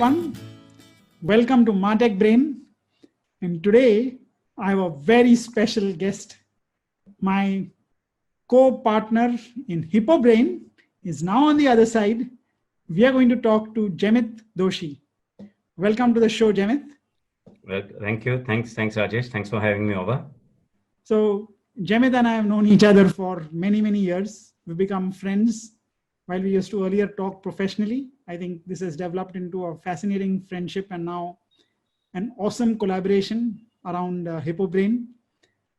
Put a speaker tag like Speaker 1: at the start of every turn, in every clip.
Speaker 1: fun. Welcome to Martech Brain. And today I have a very special guest. My co-partner in Hippo Brain is now on the other side. We are going to talk to Jemith Doshi. Welcome to the show, Jemith.
Speaker 2: Well, thank you. Thanks, Rajesh. Thanks for having me over.
Speaker 1: So Jemith and I have known each other for many, many years. We've become friends while we used to earlier talk professionally. I think this has developed into a fascinating friendship and now an awesome collaboration around Hippo Brain.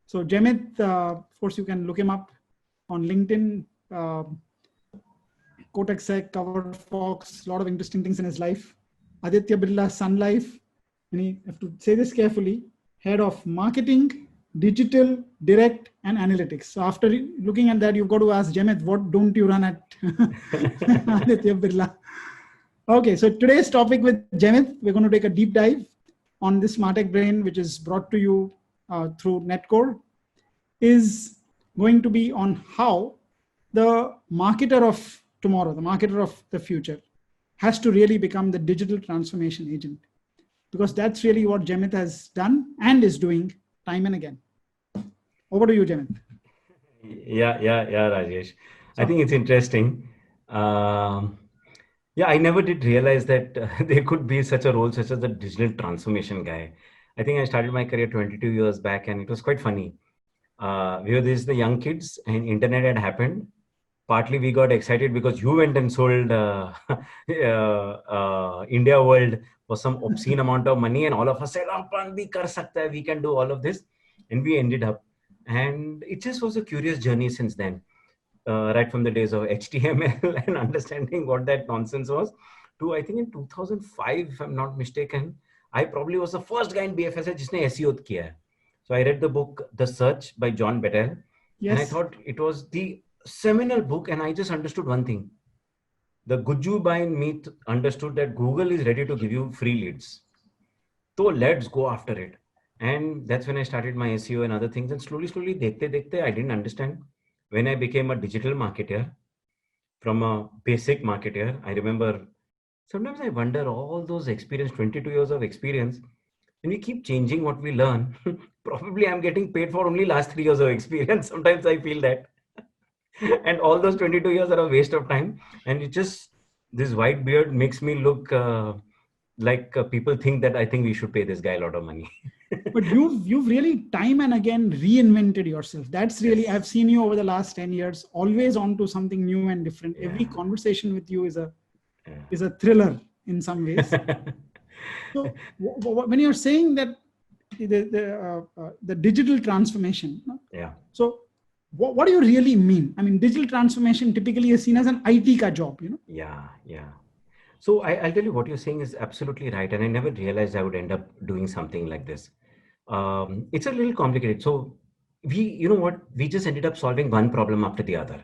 Speaker 1: So Jemith, of course, you can look him up on LinkedIn, Kotak, Covered Fox, a lot of interesting things in his life. Aditya Birla Sun Life, and I have to say this carefully, head of marketing, digital, direct, and analytics. So after looking at that, you've got to ask Jemith, what don't you run at Aditya Birla? Okay, so today's topic with Jemith, we're going to take a deep dive on this Martech Brain, which is brought to you through Netcore, is going to be on how the marketer of tomorrow, the marketer of the future, has to really become the digital transformation agent. Because that's really what Jemith has done and is doing time and again. Over to you, Jemith.
Speaker 2: Yeah, Rajesh. I think it's interesting. I never did realize that there could be such a role, such as a digital transformation guy. I think I started my career 22 years back, and it was quite funny. We were the young kids, and internet had happened. Partly we got excited because you went and sold India World for some obscene amount of money, and all of us said, "Apan bhi kar sakta hai, we can do all of this," and we ended up. And it just was a curious journey since then. Right from the days of HTML and understanding what that nonsense was to, I think in 2005, if I'm not mistaken, I probably was the first guy in BFSI जिसने SEO किया है. So I read the book The Search by John Battelle, and I thought it was the seminal book, and I just understood one thing. The Gujubai in me understood that Google is ready to give you free leads. So let's go after it. And that's when I started my SEO and other things. And slowly, dekhte, I didn't understand. When I became a digital marketer, from a basic marketer, I remember sometimes I wonder all those experience, 22 years of experience, and we keep changing what we learn. Probably I'm getting paid for only last 3 years of experience. Sometimes I feel that. And all those 22 years are a waste of time. And it just, this white beard makes me look like people think that I think we should pay this guy a lot of money.
Speaker 1: But you've really time and again reinvented yourself. That's really, yes. I've seen you over the last 10 years, always on to something new and different. Yeah. Every conversation with you is a thriller in some ways. So when you're saying that the digital transformation, so what do you really mean? I mean, digital transformation typically is seen as an IT ka job,
Speaker 2: Yeah. So I'll tell you, what you're saying is absolutely right. And I never realized I would end up doing something like this. It's a little complicated. So we just ended up solving one problem after the other.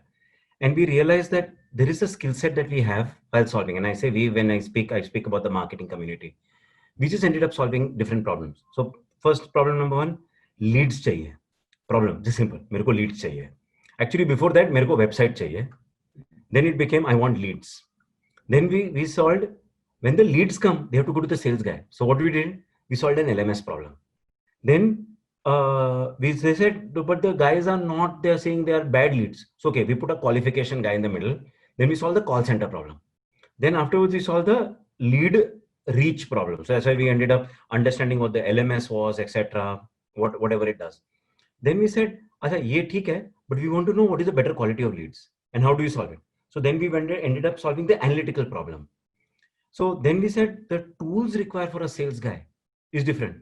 Speaker 2: And we realized that there is a skill set that we have while solving. And I say we, when I speak about the marketing community. We just ended up solving different problems. So first problem number one, leads chahiye. Problem, just simple. मेरे को leads चाहिए. Actually, before that, मेरे को website चाहिए. Then it became, I want leads. Then we solved, when the leads come, they have to go to the sales guy. So what we did, we solved an LMS problem. Then they said, but the guys are not, they're saying they are bad leads. So okay, we put a qualification guy in the middle. Then we solved the call center problem. Then afterwards, we solved the lead reach problem. So that's why we ended up understanding what the LMS was, etc., whatever it does. Then we said, "Acha, ye theek hai, but we want to know what is the better quality of leads and how do you solve it?" So then we ended up solving the analytical problem. So then we said the tools required for a sales guy is different.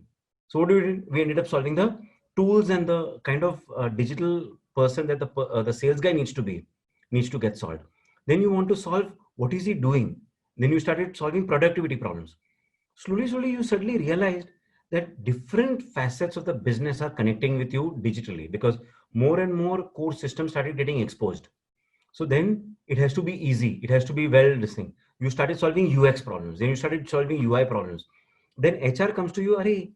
Speaker 2: So what do we do? We ended up solving the tools and the kind of digital person that the sales guy needs to get solved. Then you want to solve what is he doing. Then you started solving productivity problems. Slowly, you suddenly realized that different facets of the business are connecting with you digitally, because more and more core systems started getting exposed. So then it has to be easy. It has to be well listening. You started solving UX problems. Then you started solving UI problems. Then HR comes to you, "Arey,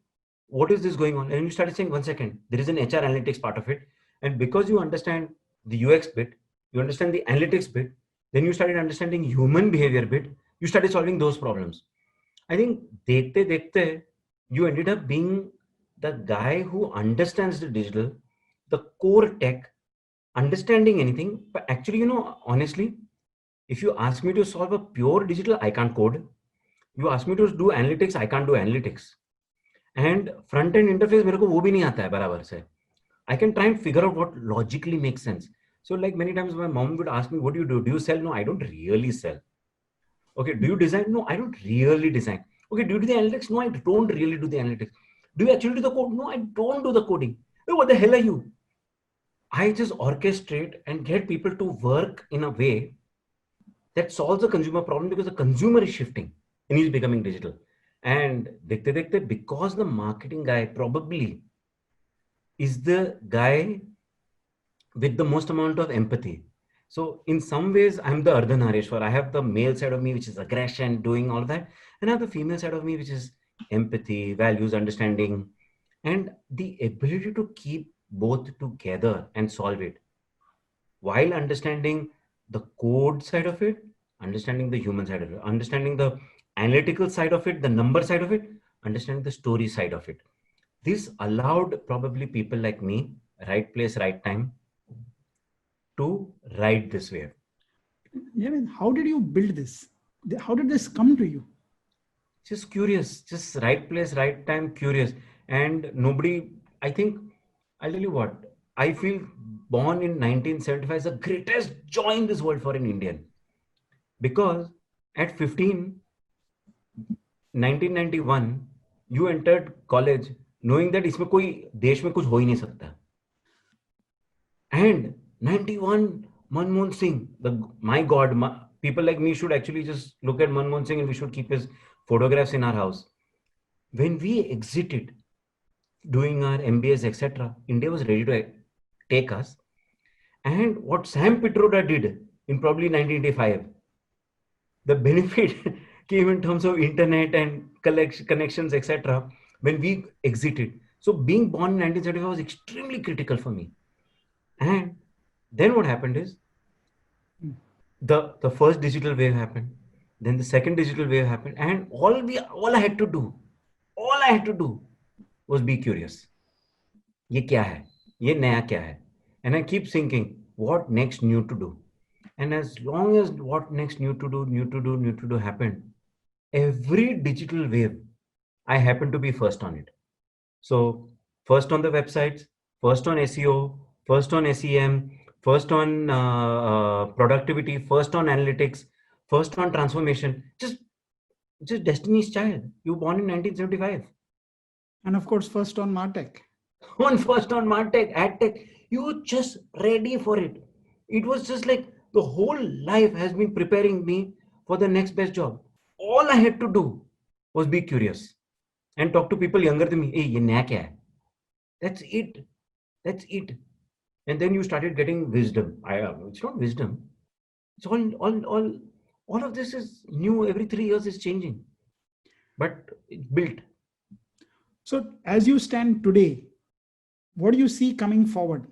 Speaker 2: what is this going on?" And you started saying, "1 second, there is an HR analytics part of it." And because you understand the UX bit, you understand the analytics bit, then you started understanding human behavior bit, you started solving those problems. I think dekhte dekhte, you ended up being the guy who understands the digital, the core tech, understanding anything. But actually, honestly, if you ask me to solve a pure digital, I can't code. You ask me to do analytics, I can't do analytics. And front end interface मेरे को वो भी नहीं आता है बराबर से. I can try and figure out what logically makes sense. So like many times my mom would ask me, what do you do? Do you sell? No, I don't really sell. Okay, do you design? No, I don't really design. Okay, do you do the analytics? No, I don't really do the analytics. Do you actually do the code? No, I don't do the coding. Hey, what the hell are you? I just orchestrate and get people to work in a way that solves the consumer problem, because the consumer is shifting and he's becoming digital. And dekhte dekhte, because the marketing guy probably is the guy with the most amount of empathy. So in some ways, I'm the Ardhanareshwar. I have the male side of me, which is aggression, doing all that. And I have the female side of me, which is empathy, values, understanding, and the ability to keep both together and solve it while understanding the code side of it, understanding the human side of it, understanding the analytical side of it, the number side of it, understanding the story side of it. This allowed probably people like me, right place, right time, to ride this wave.
Speaker 1: Yeah, I mean, how did you build this? How did this come to you?
Speaker 2: Just curious, just right place, right time, curious. And nobody, I think, I'll tell you what, I feel born in 1975 is the greatest joy in this world for an Indian. Because at 15, 1991, you entered college knowing that इसमें कोई देश में कुछ हो ही नहीं सकता. And 91, Manmohan Singh, my God, people like me should actually just look at Manmohan Singh and we should keep his photographs in our house. When we exited doing our MBAs, etc., India was ready to take us. And what Sam Pitroda did in probably 1985, the benefit came in terms of internet and connections, etc., when we exited. So being born in 1975 was extremely critical for me. And then what happened is the first digital wave happened, then the second digital wave happened, and all I had to do was be curious. ये क्या है? ये नया क्या है? And I keep thinking, what next new to do? And as long as what next new to do happened, every digital wave, I happened to be first on it. So first on the websites, first on SEO, first on SEM, first on productivity, first on analytics, first on transformation. Just Destiny's Child. You were born in 1975.
Speaker 1: And of course, first on MarTech.
Speaker 2: First on MarTech, AdTech. You were just ready for it. It was just like the whole life has been preparing me for the next best job. All I had to do was be curious and talk to people younger than me. Hey, ye naya kya hai? That's it. That's it. And then you started getting wisdom. It's not wisdom. It's all of this is new. Every 3 years is changing, but it's built.
Speaker 1: So as you stand today, what do you see coming forward?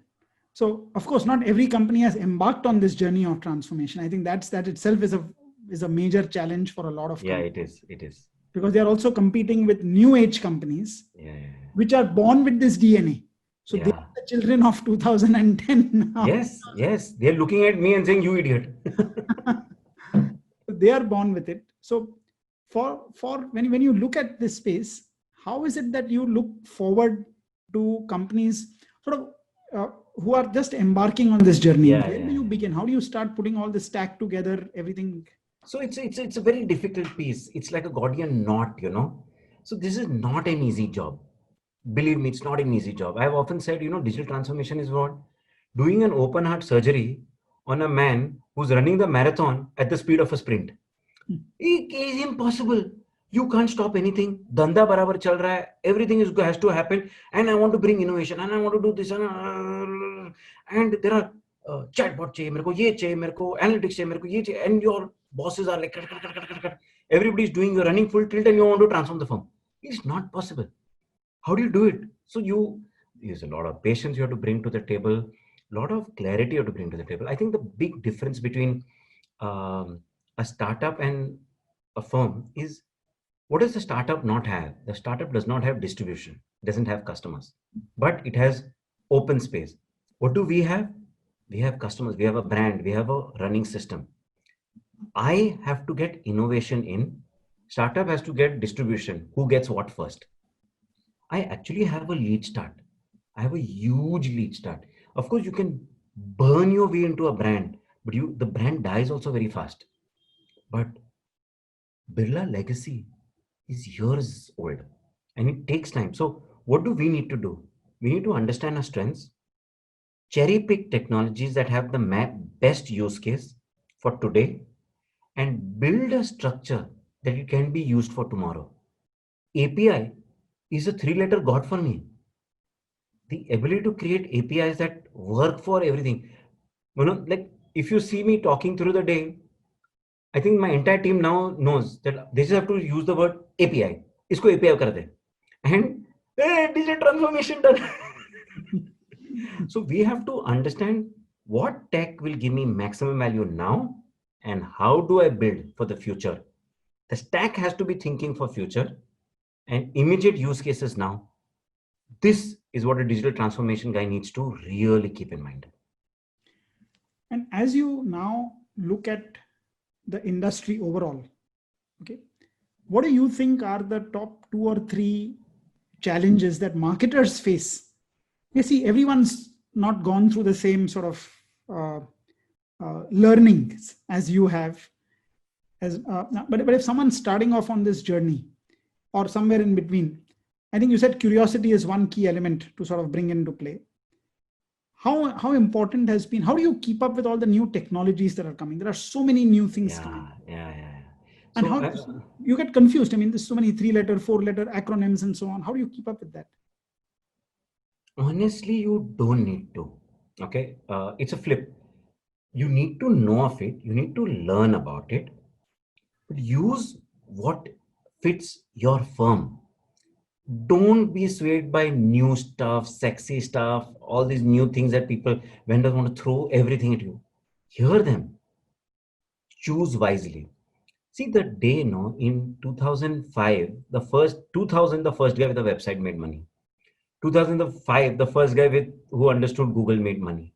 Speaker 1: So of course, not every company has embarked on this journey of transformation. I think that itself is a major challenge for a lot of companies.
Speaker 2: It is.
Speaker 1: Because they are also competing with new age companies, which are born with this DNA. So they are the children of 2010 now.
Speaker 2: Yes. They're looking at me and saying, you idiot.
Speaker 1: They are born with it. So for when you look at this space, how is it that you look forward to companies sort of who are just embarking on this journey? Where do you begin? How do you start putting all this stack together, everything?
Speaker 2: So it's a very difficult piece. It's like a Gordian knot, So this is not an easy job. Believe me, it's not an easy job. I've often said, digital transformation is what? Doing an open heart surgery on a man who's running the marathon at the speed of a sprint. It is impossible. You can't stop anything. Dhanda barabar chal raha hai. Everything has to happen. And I want to bring innovation. And I want to do this. And there are chatbot chahiye, mereko ye chahiye, mereko analytics chahiye, mereko ye chahiye. And your bosses are like, everybody's doing, you're running full tilt and you want to transform the firm. It's not possible. How do you do it? So there's a lot of patience you have to bring to the table, a lot of clarity you have to bring to the table. I think the big difference between a startup and a firm is What does the startup not have? The startup does not have distribution, doesn't have customers, but it has open space. What do we have? We have customers, we have a brand, we have a running system. I have to get innovation in. Startup has to get distribution. Who gets what first? I actually have a lead start. I have a huge lead start. Of course, you can burn your way into a brand, but the brand dies also very fast. But Birla legacy is years old and it takes time. So, what do we need to do? We need to understand our strengths, cherry pick technologies that have the best use case for today, and build a structure that it can be used for tomorrow. API is a three-letter god for me. The ability to create APIs that work for everything. Like if you see me talking through the day, I think my entire team now knows that they just have to use the word API. Isko API kar de. And hey, digital transformation done. So we have to understand what tech will give me maximum value now and how do I build for the future. The stack has to be thinking for future and immediate use cases now. This is what a digital transformation guy needs to really keep in mind.
Speaker 1: And as you now look at the industry overall, okay, what do you think are the top 2 or 3 challenges that marketers face? You see, everyone's not gone through the same sort of learnings as you have. But if someone's starting off on this journey or somewhere in between, I think you said curiosity is one key element to sort of bring into play. How important has been, how do you keep up with all the new technologies that are coming? There are so many new things coming. And
Speaker 2: So,
Speaker 1: how you get confused. I mean, there's so many 3-letter, 4-letter acronyms and so on. How do you keep up with that?
Speaker 2: honestly, you don't need to. Okay. It's a flip. You need to know of it. You need to learn about it. But use what fits your firm. Don't be swayed by new stuff, sexy stuff, all these new things that vendors want to throw everything at you. Hear them. Choose wisely. See the day, no, in 2005, the first 2000, the first guy with a website made money. 2005, the first guy who understood Google made money.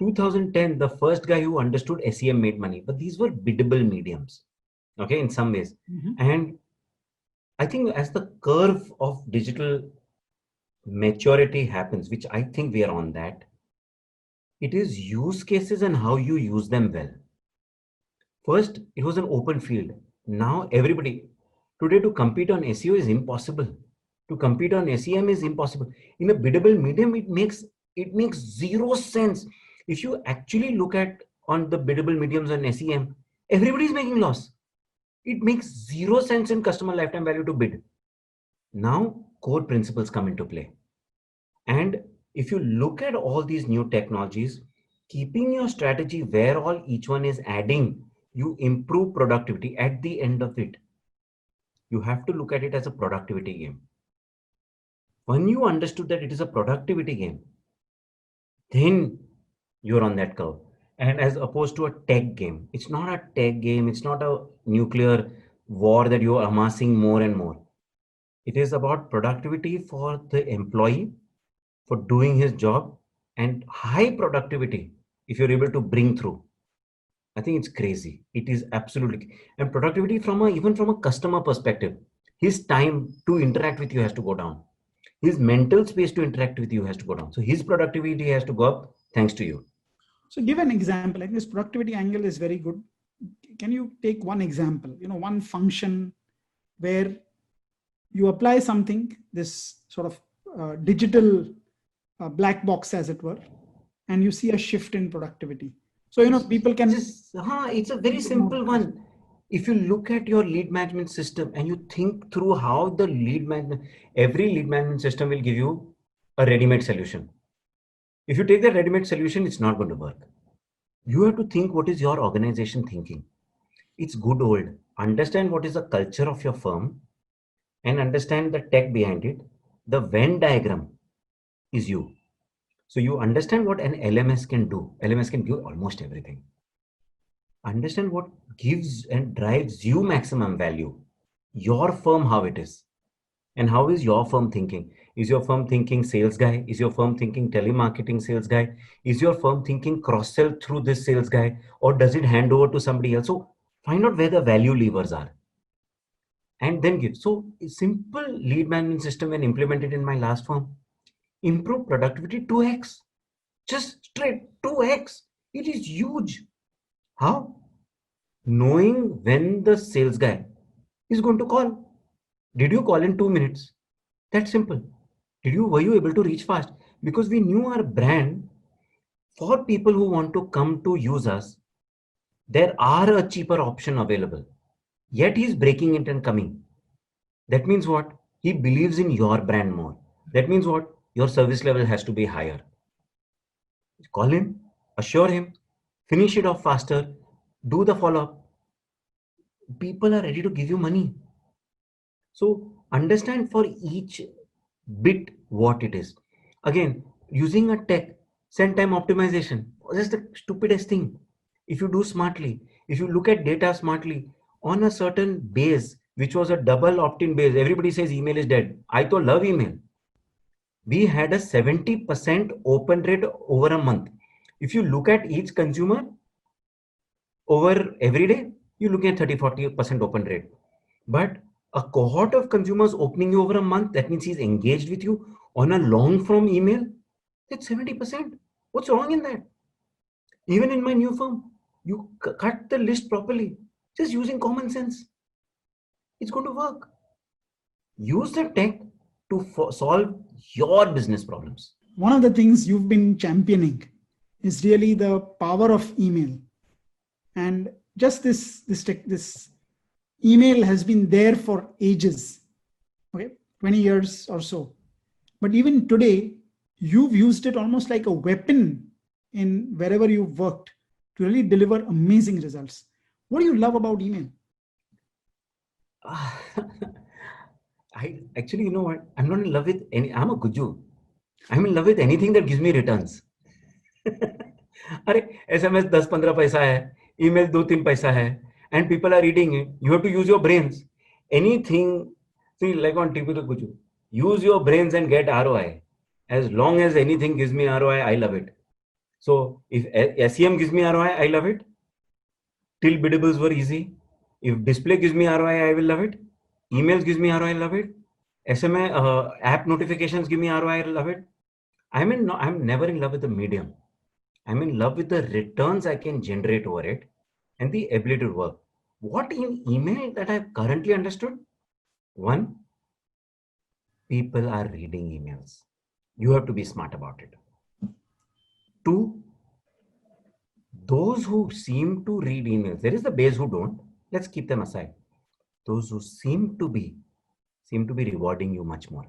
Speaker 2: 2010, the first guy who understood SEM made money. But these were biddable mediums, okay, in some ways. And I think as the curve of digital maturity happens, which I think we are on that, it is use cases and how you use them well. First, it was an open field. Now everybody, today to compete on SEO is impossible. To compete on SEM is impossible. In a biddable medium, it makes zero sense. If you actually look at on the biddable mediums on SEM, everybody is making loss. It makes zero sense in customer lifetime value to bid. Now core principles come into play. And if you look at all these new technologies, keeping your strategy where all each one is adding, you improve productivity at the end of it. You have to look at it as a productivity game. When you understood that it is a productivity game, then you're on that curve. And as opposed to a tech game, it's not a tech game. It's not a nuclear war that you are amassing more and more. It is about productivity for the employee for doing his job and high productivity if you're able to bring through. I think it's crazy. It is absolutely. And productivity even from a customer perspective, his time to interact with you has to go down. His mental space to interact with you has to go down. So his productivity has to go up thanks to you.
Speaker 1: So give an example. Like this productivity angle is very good. Can you take one example, one function where you apply something, this sort of digital black box, as it were, and you see a shift in productivity? So, people can...
Speaker 2: It's a very simple one. If you look at your lead management system and you think through how every lead management system will give you a ready-made solution. If you take that ready-made solution, it's not going to work. You have to think what is your organization thinking. It's good old. Understand what is the culture of your firm and understand the tech behind it. The Venn diagram is you. So you understand what an LMS can do. LMS can do almost everything. Understand what gives and drives you maximum value. your firm how it is. And how is your firm thinking? Is your firm thinking sales guy? Is your firm thinking telemarketing sales guy? Is your firm thinking cross sell through this sales guy? Or does it hand over to somebody else? So find out where the value levers are and then give. So a simple lead management system when implemented in my last firm, improve productivity 2x. Just straight 2x. It is huge. How? Knowing when the sales guy is going to call. Did you call in 2 minutes? That's simple. Were you able to reach fast? Because we knew our brand for people who want to come to use us, there are a cheaper option available. Yet he's breaking it and coming. That means what? He believes in your brand more. That means what? Your service level has to be higher. Call him, assure him, finish it off faster, do the follow-up. People are ready to give you money. So understand for each bit what it is. Again, using a tech, send time optimization, just the stupidest thing. If you do smartly, if you look at data smartly on a certain base, which was a double opt-in base, everybody says email is dead. I to love email. We had a 70% open rate over a month. If you look at each consumer over every day, you look at 30-40% open rate. But a cohort of consumers opening you over a month, that means he's engaged with you on a long form email. That's 70%. What's wrong in that? Even in my new firm, you cut the list properly, just using common sense. It's going to work. Use the tech to solve your business problems.
Speaker 1: One of the things you've been championing is really the power of email. And just this email has been there for ages, okay, 20 years or so. But even today, you've used it almost like a weapon in wherever you've worked to really deliver amazing results. What do you love about email?
Speaker 2: I actually, you know what? I'm not in love with I'm a guju. I'm in love with anything that gives me returns. अरे SMS 10-15 पैसा है, email 2-3 पैसा है, and people are reading it. You have to use your brains. Anything, see, like on TV, guju, use your brains and get ROI. As long as anything gives me ROI, I love it. So if SEM gives me ROI, I love it. Till bidables were easy. If display gives me ROI, I will love it. Emails gives me ROI, I love it. SMA app notifications give me ROI, I love it. I'm never in love with the medium. I'm in love with the returns I can generate over it and the ability to work. What in email that I've currently understood? One, people are reading emails. You have to be smart about it. Two, those who seem to read emails, there is the base who don't, let's keep them aside. Those who seem to be rewarding you much more.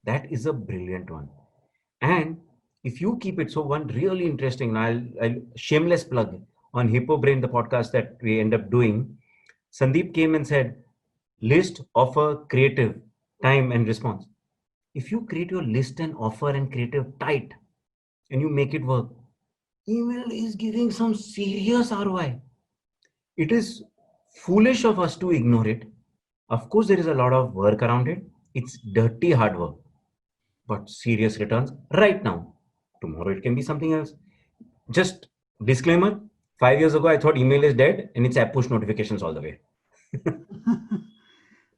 Speaker 2: That is a brilliant one. And if you keep it, so one really interesting, I'll shameless plug on Hippo Brain, the podcast that we end up doing. Sandeep came and said, list, offer, creative, time and response. If you create your list and offer and creative tight and you make it work, email is giving some serious ROI. It is foolish of us to ignore it. Of course, there is a lot of work around it. It's dirty hard work, but serious returns right now. Tomorrow it can be something else. Just disclaimer, 5 years ago, I thought email is dead and it's app push notifications all the way.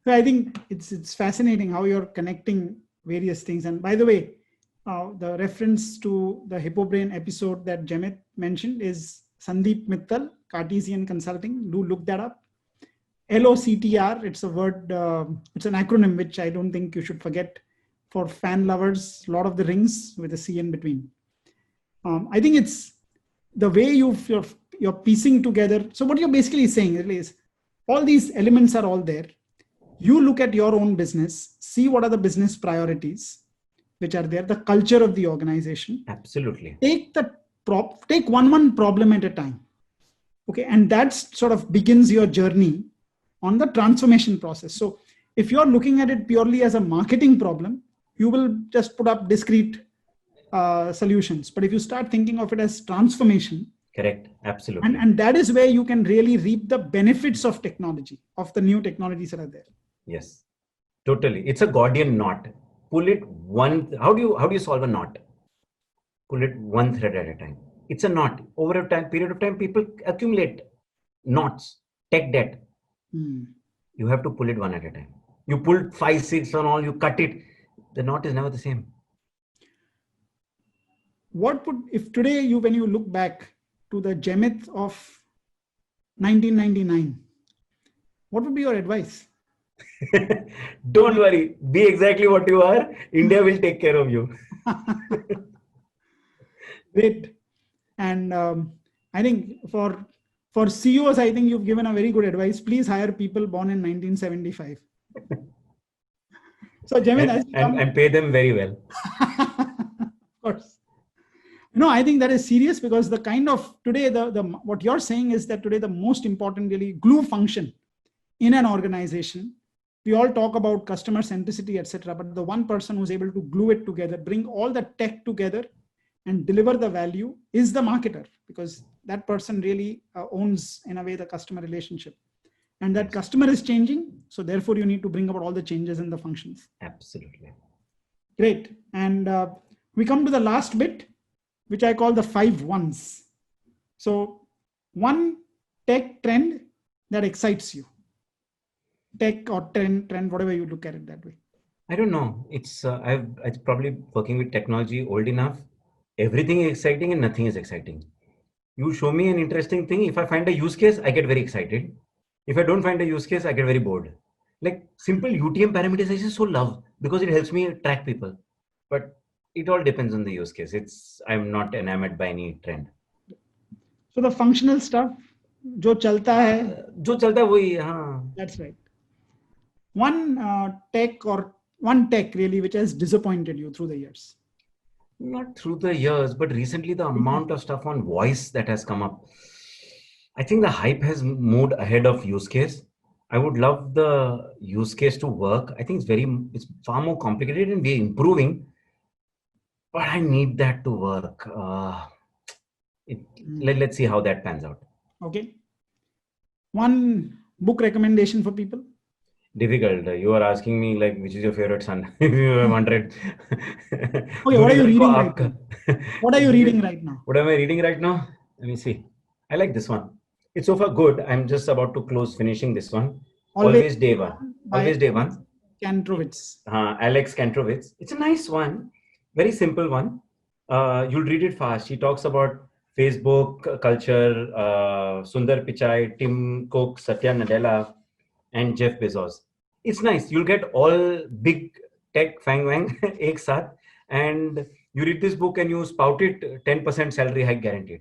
Speaker 1: So I think it's fascinating how you're connecting various things. And by the way, the reference to the Hippo Brain episode that Jemit mentioned is Sandeep Mittal, Cartesian Consulting. Do look that up. LOCTR, it's a word, it's an acronym which I don't think you should forget for fan lovers, Lord of the Rings with a C in between. I think it's the way you're piecing together. So what you're basically saying is all these elements are all there. You look at your own business, see what are the business priorities which are there, the culture of the organization.
Speaker 2: Absolutely.
Speaker 1: Take one problem at a time. Okay. And that sort of begins your journey on the transformation process. So if you're looking at it purely as a marketing problem, you will just put up discrete solutions. But if you start thinking of it as transformation,
Speaker 2: Correct. Absolutely.
Speaker 1: And that is where you can really reap the benefits of technology, of the new technologies that are there.
Speaker 2: Yes. Totally. It's a Gordian knot. Pull it one. How do you solve a knot? Pull it one thread at a time. It's a knot. Over a period of time, people accumulate knots, tech debt. You have to pull it one at a time. You pulled 5, 6 on all, you cut it. The knot is never the same.
Speaker 1: What would, if today when you look back to the Jemith of 1999, what would be your advice?
Speaker 2: Don't worry. Be exactly what you are. India will take care of you.
Speaker 1: Great. And I think for CEOs, I think you've given a very good advice. Please hire people born in 1975. So, Jemith,
Speaker 2: and pay them very well.
Speaker 1: Of course. No, I think that is serious, because the kind of today, what you're saying is that today the most important really glue function in an organization. We all talk about customer centricity, etc., but the one person who's able to glue it together, bring all the tech together and deliver the value is the marketer, because that person really owns, in a way, the customer relationship. And that customer is changing. So therefore, you need to bring about all the changes in the functions.
Speaker 2: Absolutely.
Speaker 1: Great. And we come to the last bit, which I call the 5 1s. So one tech trend that excites you. Tech or trend, whatever you look at it that way.
Speaker 2: I don't know. It's probably working with technology old enough. Everything is exciting and nothing is exciting. You show me an interesting thing. If I find a use case, I get very excited. If I don't find a use case, I get very bored. Like simple UTM parameters, I just so love, because it helps me track people. But it all depends on the use case. I'm not enamored by any trend.
Speaker 1: So the functional stuff, जो चलता है,
Speaker 2: वही, हाँ.
Speaker 1: That's right. One tech really which has disappointed you through the years.
Speaker 2: Not through the years, but recently the amount of stuff on voice that has come up. I think the hype has moved ahead of use case. I would love the use case to work. I think it's far more complicated and we're improving, but I need that to work. Let's see how that pans out.
Speaker 1: Okay. One book recommendation for people?
Speaker 2: Difficult. You are asking me like, which is your favorite son? You have 100.
Speaker 1: Okay, what are you reading right now? What are you reading right now?
Speaker 2: What am I reading right now? Let me see. I like this one. It's so far good. I'm just about to finishing this one. Always Day One. Always Day One.
Speaker 1: Kantrowitz.
Speaker 2: Alex Kantrowitz. It's a nice one. Very simple one. You'll read it fast. He talks about Facebook culture, Sundar Pichai, Tim Cook, Satya Nadella, and Jeff Bezos. It's nice. You'll get all big tech fang wang ek saath, and you read this book and you spout it, 10% salary hike guaranteed.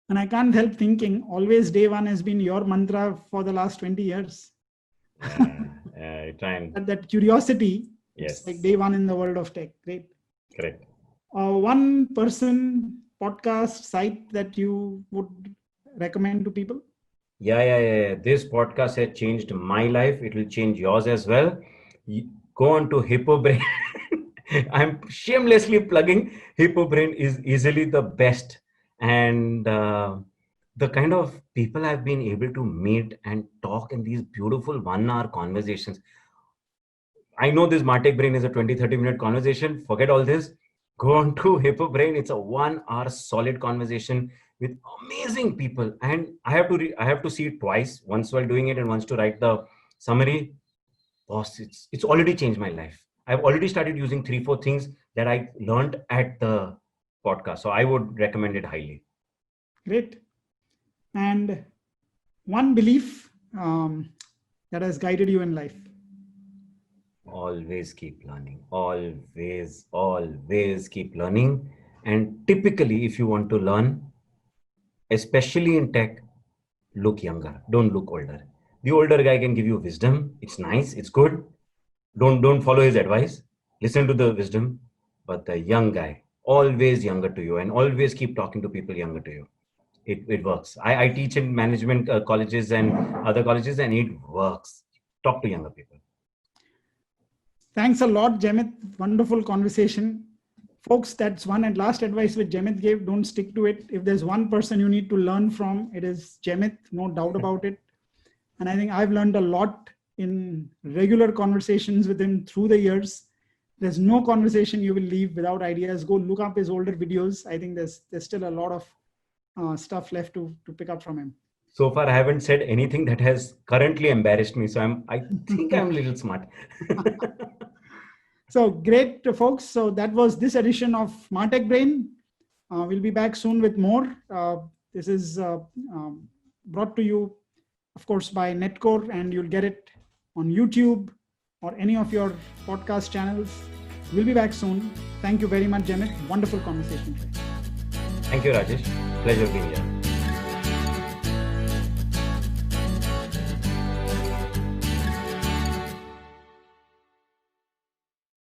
Speaker 1: And I can't help thinking, always Day One has been your mantra for the last 20 years. That curiosity,
Speaker 2: yes.
Speaker 1: It's like day one in the world of tech. Great.
Speaker 2: Correct.
Speaker 1: One person podcast site that you would recommend to people?
Speaker 2: Yeah. This podcast has changed my life. It will change yours as well. Go on to HippoBrain. I'm shamelessly plugging. HippoBrain is easily the best. And the kind of people I've been able to meet and talk in these beautiful 1-hour conversations. I know this Martech Brain is a 20-30 minute conversation. Forget all this. Go on to HippoBrain. It's a 1-hour solid conversation with amazing people. And I have to see it twice, once while doing it and once to write the summary. Boss, it's already changed my life. I've already started using 3-4 things that I learned at the podcast. So I would recommend it highly.
Speaker 1: Great. And one belief that has guided you in life?
Speaker 2: Always keep learning. Always keep learning. And typically, if you want to learn, especially in tech, look younger. Don't look older. The older guy can give you wisdom. It's nice. It's good. Don't follow his advice. Listen to the wisdom. But the young guy, always younger to you, and always keep talking to people younger to you. It works. I teach in management colleges and other colleges, and it works. Talk to younger people.
Speaker 1: Thanks a lot, Jemith. Wonderful conversation. folks, that's one and last advice which Jemit gave. Don't stick to it. If there's one person you need to learn from, it is Jemit, no doubt about it. And I think I've learned a lot in regular conversations with him through the years. There's no conversation you will leave without ideas. Go look up his older videos. I think there's still a lot of stuff left to pick up from him.
Speaker 2: So far, I haven't said anything that has currently embarrassed me. So I think I'm a little smart.
Speaker 1: So great, folks. So that was this edition of Martech Brain. We'll be back soon with more. This is brought to you, of course, by Netcore, and you'll get it on YouTube or any of your podcast channels. We'll be back soon. Thank you very much, Jemit. Wonderful conversation.
Speaker 2: Thank you, Rajesh. Pleasure being here.